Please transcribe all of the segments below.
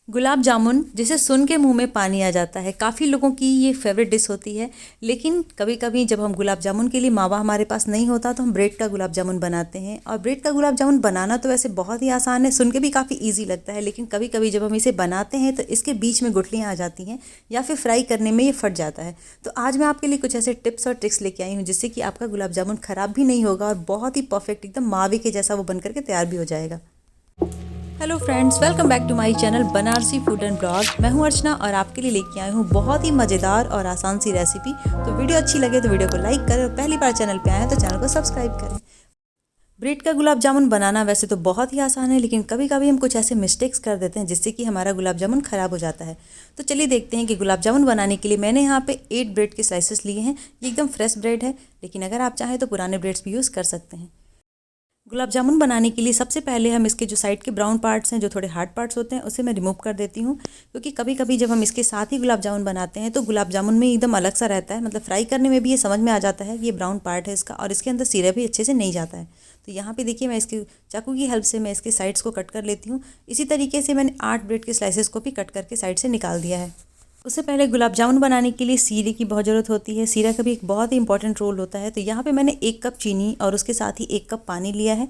गुलाब जामुन जिसे सुन के मुंह में पानी आ जाता है, काफ़ी लोगों की ये फेवरेट डिश होती है। लेकिन कभी कभी जब हम गुलाब जामुन के लिए मावा हमारे पास नहीं होता तो हम ब्रेड का गुलाब जामुन बनाते हैं। और ब्रेड का गुलाब जामुन बनाना तो वैसे बहुत ही आसान है, सुन के भी काफ़ी इजी लगता है, लेकिन कभी कभी जब हम इसे बनाते हैं तो इसके बीच में गुठलियाँ आ जाती हैं या फिर फ्राई करने में ये फट जाता है। तो आज मैं आपके लिए कुछ ऐसे टिप्स और ट्रिक्स लेके आई हूँ जिससे कि आपका गुलाब जामुन ख़राब भी नहीं होगा और बहुत ही परफेक्ट एकदम मावे के जैसा वो बन करके तैयार भी हो जाएगा। Hello friends, welcome back to my channel Banarasi food and blog. मैं हूं अर्चना और आपके लिए लेके आई हूं बहुत ही मज़ेदार और आसान सी रेसिपी। तो वीडियो अच्छी लगे तो वीडियो को लाइक करें और पहली बार चैनल पे आए हैं तो चैनल को सब्सक्राइब करें। ब्रेड का गुलाब जामुन बनाना वैसे तो बहुत ही आसान है, लेकिन कभी कभी हम कुछ ऐसे मिस्टेक्स कर देते हैं जिससे कि हमारा गुलाब जामुन ख़राब हो जाता है। तो चलिए देखते हैं कि गुलाब जामुन बनाने के लिए मैंने यहाँ पे 8 ब्रेड के स्लाइसेस लिए हैं। ये एकदम फ्रेश ब्रेड है, लेकिन अगर आप चाहें तो पुराने ब्रेड्स भी यूज़ कर सकते हैं। गुलाब जामुन बनाने के लिए सबसे पहले हम इसके जो साइड के ब्राउन पार्ट्स हैं, जो थोड़े हार्ड पार्ट्स होते हैं, उसे मैं रिमूव कर देती हूँ। क्योंकि कभी कभी जब हम इसके साथ ही गुलाब जामुन बनाते हैं तो गुलाब जामुन में एकदम अलग सा रहता है, मतलब फ्राई करने में भी ये समझ में आ जाता है कि ये ब्राउन पार्ट है इसका और इसके अंदर सिरप भी अच्छे से नहीं जाता है। तो यहाँ पे देखिए मैं इसके चाकू की हेल्प से मैं इसके साइड्स को कट कर लेती हूँ। इसी तरीके से मैंने 8 ब्रेड के स्लाइसेस को भी कट करके साइड से निकाल दिया है। उससे पहले गुलाब जामुन बनाने के लिए सीरे की बहुत ज़रूरत होती है। सीरा का भी एक बहुत ही इंपॉर्टेंट रोल होता है। तो यहाँ पे मैंने 1 कप चीनी और उसके साथ ही 1 कप पानी लिया है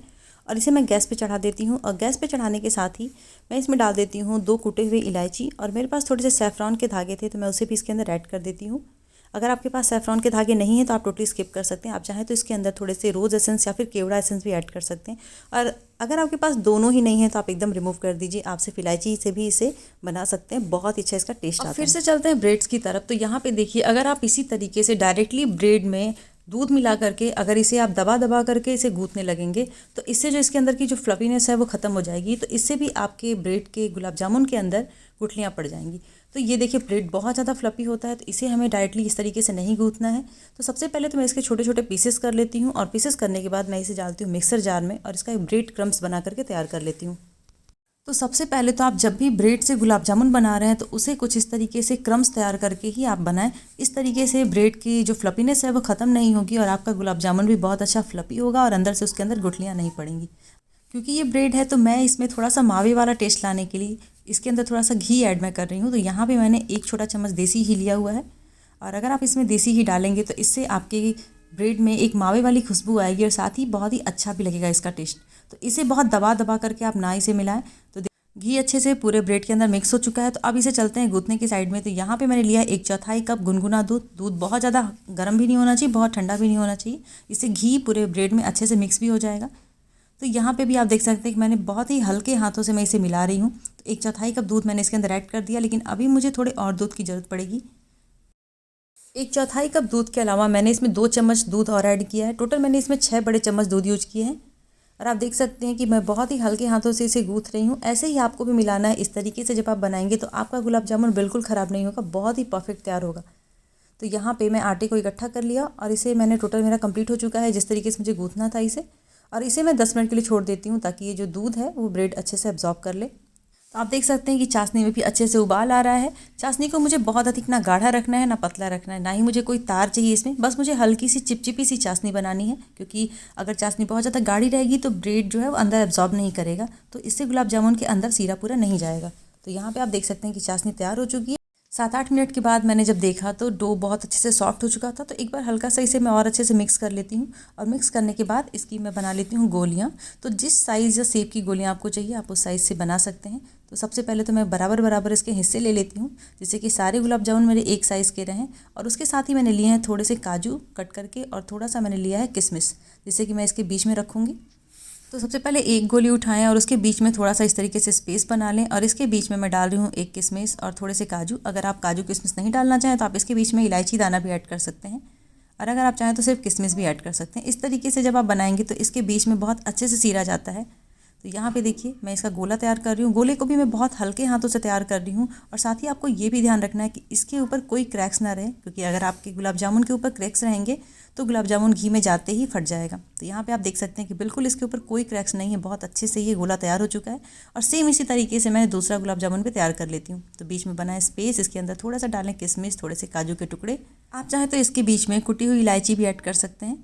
और इसे मैं गैस पे चढ़ा देती हूँ। और गैस पे चढ़ाने के साथ ही मैं इसमें डाल देती हूँ 2 कूटे हुए इलायची, और मेरे पास थोड़े से सैफ़रॉन के धागे थे तो मैं उसे भी इसके अंदर ऐड कर देती हूँ। अगर आपके पास सैफ़रॉन के धागे नहीं हैं तो आप टोटली स्किप कर सकते हैं। आप चाहें तो इसके अंदर थोड़े से रोज़ एसेंस या फिर केवड़ा एसेंस भी ऐड कर सकते हैं। और अगर आपके पास दोनों ही नहीं है तो आप एकदम रिमूव कर दीजिए। आप सिर्फ इलायची से भी इसे बना सकते हैं, बहुत अच्छा इसका टेस्ट आता है। फिर से चलते हैं ब्रेड्स की तरफ। तो यहाँ पे देखिए, अगर आप इसी तरीके से डायरेक्टली ब्रेड में दूध मिला करके अगर इसे आप दबा दबा करके इसे गूँथने लगेंगे तो इससे जो इसके अंदर की जो फ्लफीनेस है वो ख़त्म हो जाएगी। तो इससे भी आपके ब्रेड के गुलाब जामुन के अंदर गुठलियाँ पड़ जाएंगी। तो ये देखिए ब्रेड बहुत ज़्यादा फ्लफी होता है, तो इसे हमें डायरेक्टली इस तरीके से नहीं गूँथना है। तो सबसे पहले तो मैं इसके छोटे छोटे पीसेस कर लेती हूँ और पीसेस करने के बाद मैं इसे डालती हूँ मिक्सर जार में और इसका एक ब्रेड क्रम्स बना करके तैयार कर लेती हूँ। तो सबसे पहले तो आप जब भी ब्रेड से गुलाब जामुन बना रहे हैं तो उसे कुछ इस तरीके से क्रम्स तैयार करके ही आप बनाएं। इस तरीके से ब्रेड की जो फ्लपीनेस है वो ख़त्म नहीं होगी और आपका गुलाब जामुन भी बहुत अच्छा फ्लपी होगा और अंदर से उसके अंदर गुठलियाँ नहीं पड़ेंगी। क्योंकि ये ब्रेड है तो मैं इसमें थोड़ा सा मावे वाला टेस्ट लाने के लिए इसके अंदर थोड़ा सा घी ऐड मैं कर रही हूँ। तो यहाँ पर मैंने 1 छोटा चम्मच देसी घी लिया हुआ है, और अगर आप इसमें देसी घी डालेंगे तो इससे आपके ब्रेड में एक मावे वाली खुशबू आएगी और साथ ही बहुत ही अच्छा भी लगेगा इसका टेस्ट। तो इसे बहुत दबा दबा करके आप ना इसे मिलाएं। तो घी अच्छे से पूरे ब्रेड के अंदर मिक्स हो चुका है। तो अब इसे चलते हैं गूँथने की साइड में। तो यहाँ पे मैंने लिया 1/4 कप गुनगुना दूध। दूध बहुत ज़्यादा गर्म भी नहीं होना चाहिए, बहुत ठंडा भी नहीं होना चाहिए। इससे घी पूरे ब्रेड में अच्छे से मिक्स भी हो जाएगा। तो यहाँ पे भी आप देख सकते हैं कि मैंने बहुत ही हल्के हाथों से मैं इसे मिला रही हूँ। तो 1/4 कप दूध मैंने इसके अंदर ऐड कर दिया, लेकिन अभी मुझे थोड़े और दूध की ज़रूरत पड़ेगी। 1/4 कप दूध के अलावा मैंने इसमें 2 चम्मच दूध और ऐड किया है। टोटल मैंने इसमें 6 बड़े चम्मच दूध यूज किए हैं। और आप देख सकते हैं कि मैं बहुत ही हल्के हाथों से इसे गूँथ रही हूँ। ऐसे ही आपको भी मिलाना है। इस तरीके से जब आप बनाएंगे तो आपका गुलाब जामुन बिल्कुल ख़राब नहीं होगा, बहुत ही परफेक्ट तैयार होगा। तो यहाँ पे मैं आटे को इकट्ठा कर लिया और इसे मैंने टोटल मेरा कंप्लीट हो चुका है जिस तरीके से मुझे गूँथना था इसे। और इसे मैं 10 मिनट के लिए छोड़ देती हूँ ताकि ये जो दूध है वो ब्रेड अच्छे से एब्जॉर्ब कर ले। तो आप देख सकते हैं कि चाशनी में भी अच्छे से उबाल आ रहा है। चाशनी को मुझे बहुत अधिक ना गाढ़ा रखना है ना पतला रखना है, ना ही मुझे कोई तार चाहिए इसमें। बस मुझे हल्की सी चिपचिपी सी चाशनी बनानी है, क्योंकि अगर चाशनी बहुत ज़्यादा गाढ़ी रहेगी तो ब्रेड जो है वो अंदर एब्जॉर्ब नहीं करेगा, तो इससे गुलाब जामुन के अंदर सीरा पूरा नहीं जाएगा। तो यहाँ पर आप देख सकते हैं कि चाशनी तैयार हो चुकी है। 7-8 मिनट के बाद मैंने जब देखा तो डो बहुत अच्छे से सॉफ्ट हो चुका था। तो एक बार हल्का सा इसे मैं और अच्छे से मिक्स कर लेती हूँ। और मिक्स करने के बाद इसकी मैं बना लेती हूँ गोलियाँ। तो जिस साइज़ या शेप की गोलियाँ आपको चाहिए आप उस साइज़ से बना सकते हैं। तो सबसे पहले तो मैं बराबर बराबर इसके हिस्से ले लेती हूँ, जिससे कि सारे गुलाब जामुन मेरे एक साइज़ के रहें। और उसके साथ ही मैंने लिए हैं थोड़े से काजू कट करके, और थोड़ा सा मैंने लिया है किशमिश, जिससे कि मैं इसके बीच में रखूँगी। तो सबसे पहले एक गोली उठाएं और उसके बीच में थोड़ा सा इस तरीके से स्पेस बना लें, और इसके बीच में मैं डाल रही हूँ एक किशमिश और थोड़े से काजू। अगर आप काजू किशमिश नहीं डालना चाहें तो आप इसके बीच में इलायची दाना भी ऐड कर सकते हैं, और अगर आप चाहें तो सिर्फ किशमिश भी ऐड कर सकते हैं। इस तरीके से जब आप बनाएंगे तो इसके बीच में बहुत अच्छे से सीरा जाता है। तो यहाँ पे देखिए मैं इसका गोला तैयार कर रही हूँ। गोले को भी मैं बहुत हल्के हाथों से तैयार कर रही हूँ, और साथ ही आपको ये भी ध्यान रखना है कि इसके ऊपर कोई क्रैक्स ना रहे, क्योंकि अगर आपके गुलाब जामुन के ऊपर क्रैक्स रहेंगे तो गुलाब जामुन घी में जाते ही फट जाएगा। तो यहाँ पे आप देख सकते हैं कि बिल्कुल इसके ऊपर कोई क्रैक्स नहीं है, बहुत अच्छे से ये गोला तैयार हो चुका है। और सेम इसी तरीके से मैं दूसरा गुलाब जामुन भी तैयार कर लेती हूँ। तो बीच में बनाए स्पेस, इसके अंदर थोड़ा सा डालें किशमिश, थोड़े से काजू के टुकड़े। आप चाहें तो इसके बीच में कुटी हुई इलायची भी ऐड कर सकते हैं।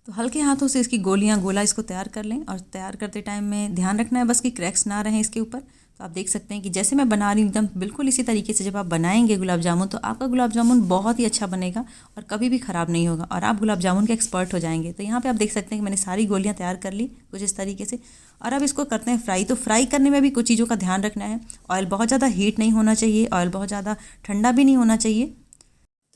तो हल्के हाथों से इसकी गोला इसको तैयार कर लें, और तैयार करते टाइम में ध्यान रखना है बस कि क्रैक्स ना रहें इसके ऊपर। तो आप देख सकते हैं कि जैसे मैं बना रही हूँ एकदम बिल्कुल इसी तरीके से जब आप बनाएंगे गुलाब जामुन तो आपका गुलाब जामुन बहुत ही अच्छा बनेगा और कभी भी ख़राब नहीं होगा और आप गुलाब जामुन के एक्सपर्ट हो जाएंगे। तो यहाँ पे आप देख सकते हैं कि मैंने सारी गोलियाँ तैयार कर ली कुछ इस तरीके से। और अब इसको करते हैं फ्राई। तो फ्राई करने में भी कुछ चीज़ों का ध्यान रखना है। ऑयल बहुत ज़्यादा हीट नहीं होना चाहिए, ऑयल बहुत ज़्यादा ठंडा भी नहीं होना चाहिए।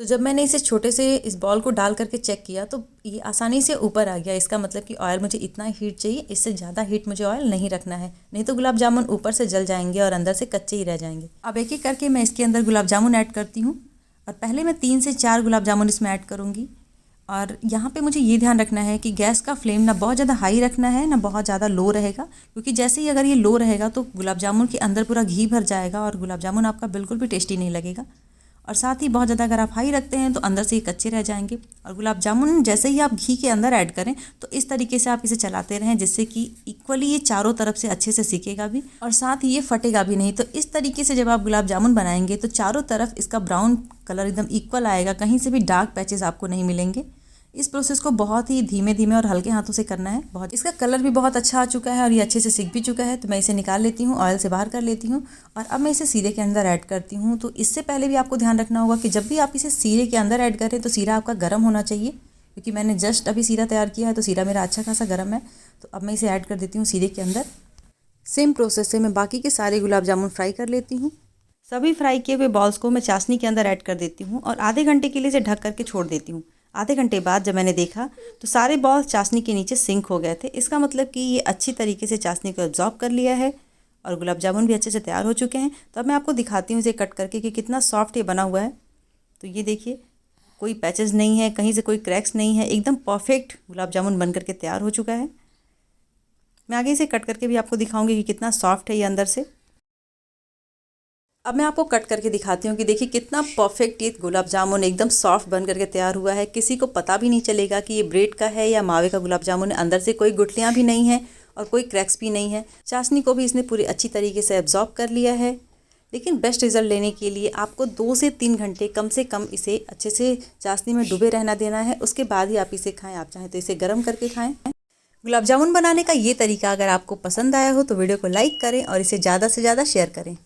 तो जब मैंने इसे छोटे से इस बॉल को डाल करके चेक किया तो ये आसानी से ऊपर आ गया। इसका मतलब कि ऑयल मुझे इतना हीट चाहिए, इससे ज़्यादा हीट मुझे ऑयल नहीं रखना है, नहीं तो गुलाब जामुन ऊपर से जल जाएंगे और अंदर से कच्चे ही रह जाएंगे। अब एक एक करके मैं इसके अंदर गुलाब जामुन ऐड करती हूँ और पहले मैं 3 से 4 गुलाब जामुन इसमें ऐड करूँगी। और यहाँ पे मुझे ये ध्यान रखना है कि गैस का फ्लेम ना बहुत ज़्यादा हाई रखना है ना बहुत ज़्यादा लो रहेगा, क्योंकि जैसे ही अगर ये लो रहेगा तो गुलाब जामुन के अंदर पूरा घी भर जाएगा और गुलाब जामुन आपका बिल्कुल भी टेस्टी नहीं लगेगा। और साथ ही बहुत ज़्यादा अगर आप हाई रखते हैं तो अंदर से ये कच्चे रह जाएंगे। और गुलाब जामुन जैसे ही आप घी के अंदर ऐड करें तो इस तरीके से आप इसे चलाते रहें जिससे कि इक्वली ये चारों तरफ से अच्छे से सीखेगा भी और साथ ही ये फटेगा भी नहीं। तो इस तरीके से जब आप गुलाब जामुन बनाएंगे तो चारों तरफ इसका ब्राउन कलर एकदम इक्वल आएगा, कहीं से भी डार्क पैचेस आपको नहीं मिलेंगे। इस प्रोसेस को बहुत ही धीमे धीमे और हल्के हाथों से करना है। बहुत इसका कलर भी बहुत अच्छा आ चुका है और ये अच्छे से सीख भी चुका है। तो मैं इसे निकाल लेती हूँ, ऑयल से बाहर कर लेती हूँ और अब मैं इसे सीरे के अंदर ऐड करती हूँ। तो इससे पहले भी आपको ध्यान रखना होगा कि जब भी आप इसे सीरे के अंदर ऐड करें तो सीरा आपका गर्म होना चाहिए, क्योंकि मैंने जस्ट अभी सीरा तैयार किया है तो सीरा मेरा अच्छा खासा गर्म है। तो अब मैं इसे ऐड कर देती हूँ सीरे के अंदर। सेम प्रोसेस से मैं बाकी के सारे गुलाब जामुन फ्राई कर लेती हूँ। सभी फ्राई किए हुए बॉल्स को मैं चाशनी के अंदर ऐड कर देती हूँ और आधे घंटे के लिए इसे ढक करके छोड़ देती हूँ। आधे घंटे बाद जब मैंने देखा तो सारे बॉल्स चाशनी के नीचे सिंक हो गए थे। इसका मतलब कि ये अच्छी तरीके से चाशनी को एब्जॉर्ब कर लिया है और गुलाब जामुन भी अच्छे से तैयार हो चुके हैं। तो अब मैं आपको दिखाती हूँ इसे कट करके कि कितना सॉफ्ट ये बना हुआ है। तो ये देखिए, कोई पैचेस नहीं है, कहीं से कोई क्रैक्स नहीं है, एकदम परफेक्ट गुलाब जामुन बन करके तैयार हो चुका है। मैं आगे इसे कट करके भी आपको दिखाऊंगी कि कितना सॉफ्ट है ये अंदर से। अब मैं आपको कट करके दिखाती हूँ कि देखिए कितना परफेक्ट ये गुलाब जामुन एकदम सॉफ्ट बन करके तैयार हुआ है। किसी को पता भी नहीं चलेगा कि ये ब्रेड का है या मावे का गुलाब जामुन है। अंदर से कोई गुठलियाँ भी नहीं हैं और कोई क्रैक्स भी नहीं है। चाशनी को भी इसने पूरी अच्छी तरीके से एब्जॉर्ब कर लिया है। लेकिन बेस्ट रिजल्ट लेने के लिए आपको 2 से 3 घंटे कम से कम इसे अच्छे से चाशनी में डूबे रहना देना है। उसके बाद ही आप इसे खाएँ। आप चाहें तो इसे गर्म करके खाएँ। गुलाब जामुन बनाने का ये तरीका अगर आपको पसंद आया हो तो वीडियो को लाइक करें और इसे ज़्यादा से ज़्यादा शेयर करें।